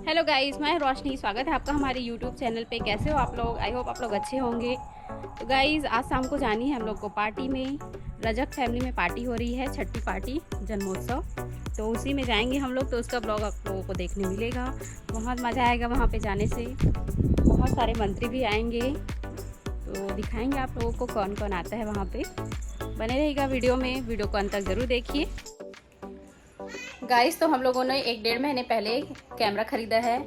Hello guys, मैं रोशनी। स्वागत है आपका हमारे यूट्यूब चैनल पे। कैसे हो आप लोग? आई होप आप लोग अच्छे होंगे। तो गाइस, आज शाम को जानी है हम लोग को पार्टी में। रजक फैमिली में पार्टी हो रही है, छठी पार्टी, जन्मोत्सव। तो उसी में जाएंगे हम लोग। तो उसका ब्लॉग आप लोगों को देखने मिलेगा। बहुत मज़ा आएगा वहाँ पे जाने से। बहुत सारे मंत्री भी आएंगे, तो दिखाएंगे आप लोगों को कौन कौन आता है वहाँ पे। बने रहेगा वीडियो में, वीडियो को अंत तक ज़रूर देखिए। गाइस, तो हम लोगों ने 1-1.5 महीने पहले कैमरा ख़रीदा है।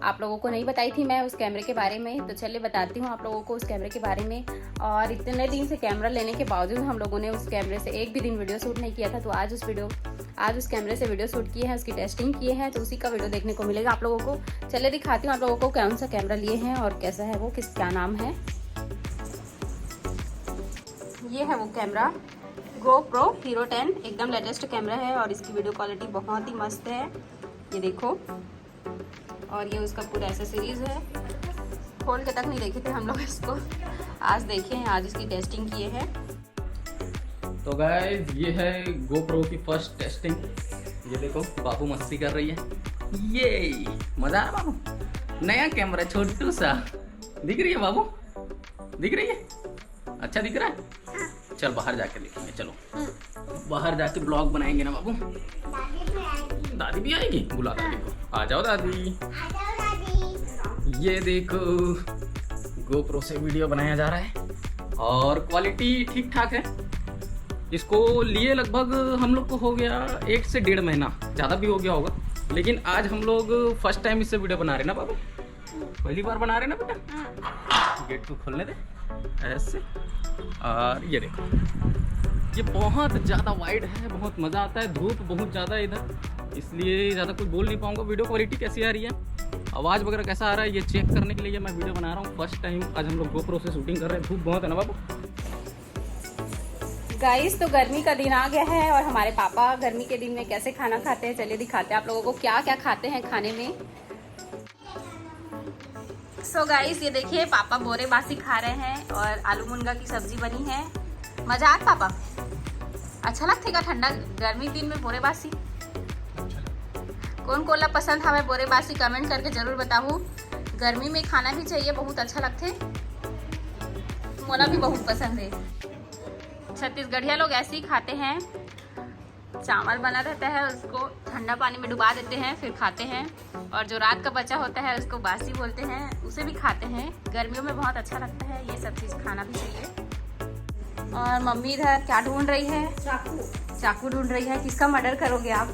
आप लोगों को नहीं बताई थी मैं उस कैमरे के बारे में, तो चलिए बताती हूँ आप लोगों को उस कैमरे के बारे में। और इतने दिन से कैमरा लेने के बावजूद हम लोगों ने उस कैमरे से एक भी दिन वीडियो शूट नहीं किया था। तो आज उस कैमरे से वीडियो शूट किए हैं, उसकी टेस्टिंग किए हैं। तो उसी का वीडियो देखने को मिलेगा आप लोगों को। चलिए दिखाती हूँ आप लोगों को कौन सा कैमरा लिए हैं और कैसा है वो, क्या नाम है। ये है वो कैमरा, GoPro Hero 10, एकदम लेटेस्ट कैमरा है और इसकी वीडियो क्वालिटी बहुत ही मस्त है। ये देखो, और ये उसका पूरा एसेसरीज है। खोल के तक नहीं देखे थे हम लोग इसको, आज देखे हैं, आज इसकी टेस्टिंग किए हैं। तो गाइस, ये है GoPro की फर्स्ट टेस्टिंग। ये देखो, बाबू मस्ती कर रही है। ये मजा आ रहा बाबू, नया कैमरा छोटू सा दिख रही है बाबू, दिख रही है? अच्छा दिख रहा है। चल बाहर जाके देखेंगे, चलो बाहर जाके ब्लॉग बनाएंगे ना बाबू। दादी भी आएगी, बुला दादी को। आ जाओ दादी। ये देखो, GoPro से वीडियो बनाया जा रहा है और क्वालिटी ठीक ठाक है। इसको लिए लगभग हम लोग को हो गया 1 से 1.5 महीना, ज़्यादा भी हो गया होगा। लेकिन आज हम लोग फर्स्ट टाइम इससे वीडियो बना रहे ना बाबू, पहली बार बना रहे ना बेटा। गेट को खोलने दे ऐसे। और ये देखो, ये बहुत ज़्यादा वाइड है, बहुत मज़ा आता है। धूप बहुत ज़्यादा है इधर, इसलिए ज़्यादा कुछ बोल नहीं पाऊँगा। वीडियो क्वालिटी कैसी आ रही है, आवाज़ वगैरह कैसा आ रहा है, ये चेक करने के लिए मैं वीडियो बना रहा हूँ। फर्स्ट टाइम आज हम लोग GoPro से शूटिंग कर रहे हैं। धूप बहुत है ना बाबू। गाइस, तो गर्मी का दिन आ गया है और हमारे पापा गर्मी के दिन में कैसे खाना खाते हैं, चलिए दिखाते हैं आप लोगों को क्या क्या खाते हैं खाने में। सो गाइस, ये देखिए, पापा बोरे बासी खा रहे हैं और आलू मुनगा की सब्जी बनी है। मजा आत पापा? अच्छा लगता ठंडा गर्मी दिन में बोरे बासी? कौन कोला पसंद हमें बोरे बासी, कमेंट करके जरूर बताओ। गर्मी में खाना भी चाहिए, बहुत अच्छा लगते। मोला भी बहुत पसंद है। छत्तीसगढ़िया लोग ऐसे ही खाते हैं। चावल बना रहता है, उसको ठंडा पानी में डुबा देते हैं, फिर खाते हैं। और जो रात का बचा होता है उसको बासी बोलते हैं, उसे भी खाते हैं। गर्मियों में बहुत अच्छा लगता है, ये सब चीज़ खाना भी चाहिए। और मम्मी इधर क्या ढूंढ रही है? चाकू ढूंढ रही है। किसका मर्डर करोगे आप?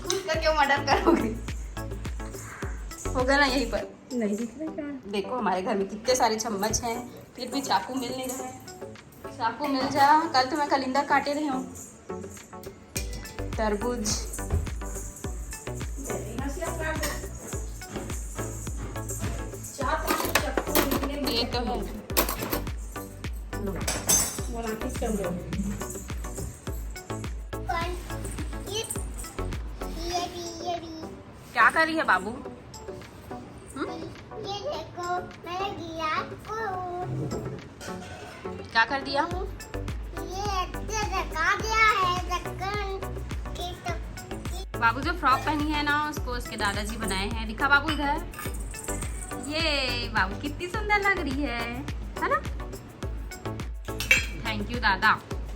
खुद का क्यों मर्डर करोगे? होगा ना यहीं पर। नहीं दिख रहा। देखो, हमारे घर में कितने सारे चम्मच हैं, फिर भी चाकू मिल नहीं रहा है। चाकू मिल जा। कल तो मैं कलिंदर काटे रही हूँ, तरबूज। ये तो है। क्या कर रही है बाबू? ये देखो, मैंने गिलास को क्या कर दिया? ये अच्छे रखा दिया है ढक्कन के सब। बाबू जो फ्रॉक पहनी है ना, उसको उसके दादाजी बनाए हैं। दिखा बाबू इधर। ये बाबू कितनी सुंदर लग रही है ना? थैंक यू दादा।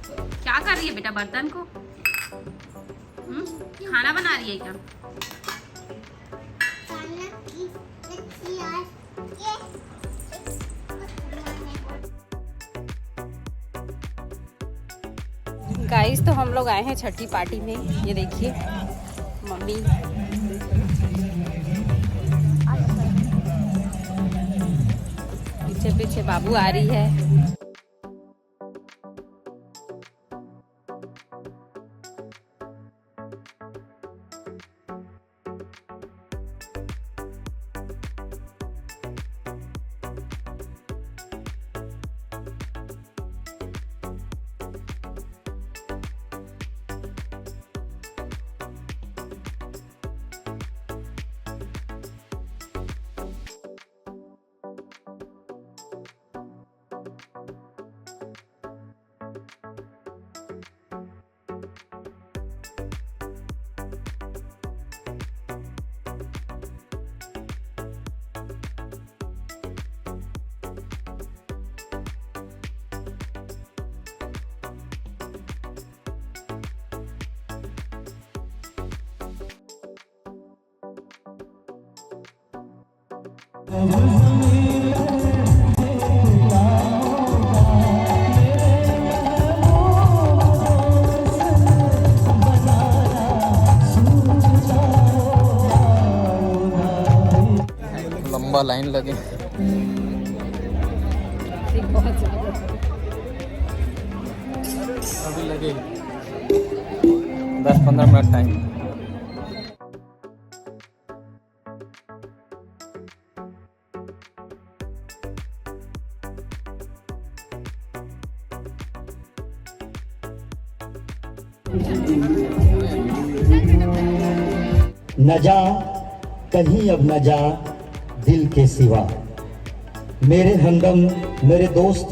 क्या कर रही है बेटा बर्तन को? खाना बना रही है क्या? गाइस, तो हम लोग आए हैं छठी पार्टी में। ये देखिए, मम्मी पीछे पीछे बाबू आ रही है। लंबा लाइन लगे। अभी लगे 10-15 मिनट टाइम। न जा कहीं अब न जा दिल के सिवा, मेरे हमदम मेरे दोस्त।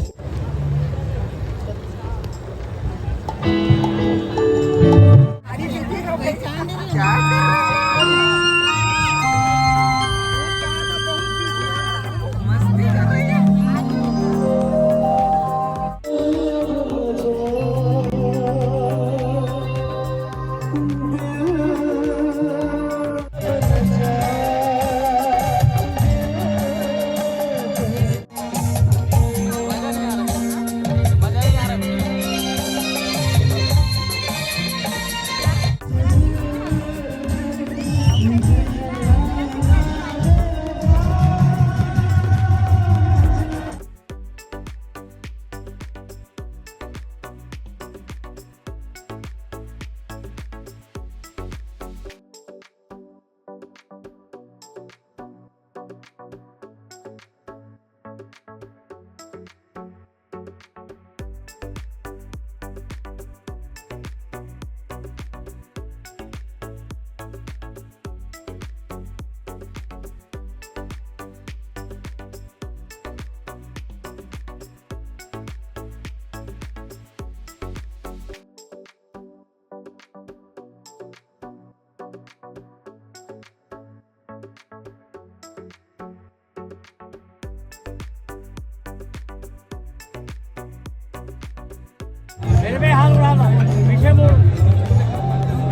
रेलवे हाल उड़ा रहा है, पीछे मुड़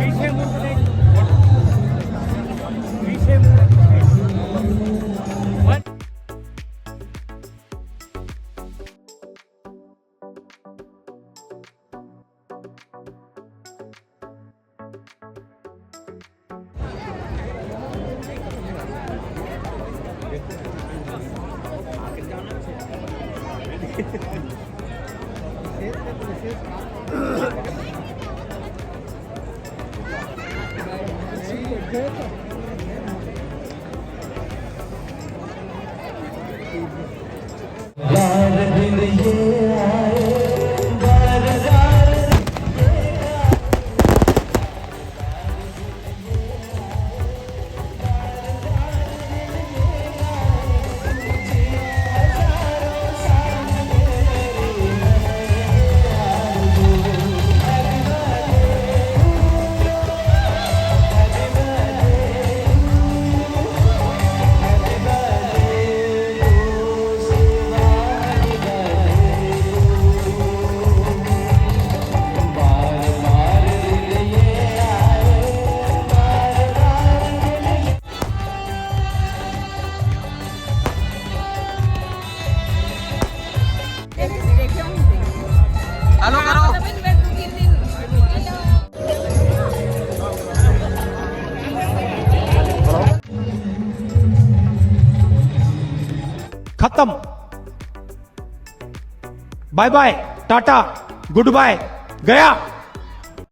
के देख, पीछे मुड़। हेलो करो। खत्म, bye bye, tata, goodbye, गया।